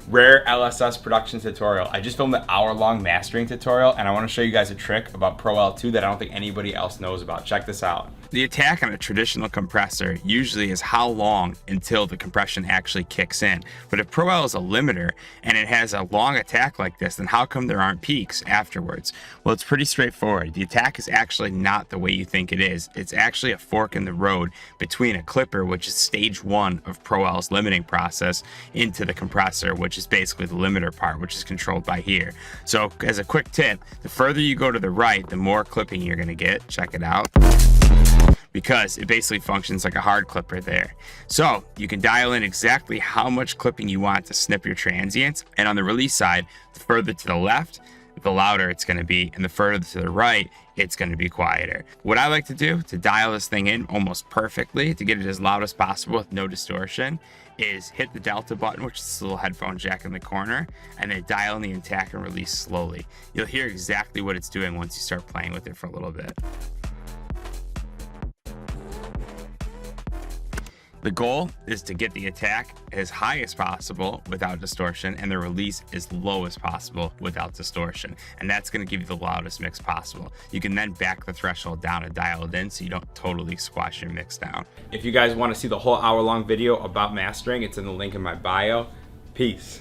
Rare LSS production tutorial. I just filmed an hour-long mastering tutorial, and I want to show you guys a trick about Pro L2 that I don't think anybody else knows about. Check this out. The attack on a traditional compressor usually is how long until the compression actually kicks in. But if Pro L is a limiter and it has a long attack like this, then how come there aren't peaks afterwards? Well, it's pretty straightforward. The attack is actually not the way you think it is. It's actually a fork in the road between a clipper, which is stage 1 of Pro L's limiting process, into the compressor, which is basically the limiter part, which is controlled by here. So as a quick tip, the further you go to the right, the more clipping you're going to get. Check it out, because it basically functions like a hard clipper there. So you can dial in exactly how much clipping you want to snip your transients, and on the release side, the further to the left, the louder it's going to be, and the further to the right, it's going to be quieter. What I like to do to dial this thing in almost perfectly, to get it as loud as possible with no distortion, is hit the delta button, which is this little headphone jack in the corner, and then dial in the attack and release slowly. You'll hear exactly what it's doing once you start playing with it for a little bit. The goal is to get the attack as high as possible without distortion and the release as low as possible without distortion. And that's going to give you the loudest mix possible. You can then back the threshold down and dial it in so you don't totally squash your mix down. If you guys want to see the whole hour-long video about mastering, it's in the link in my bio. Peace.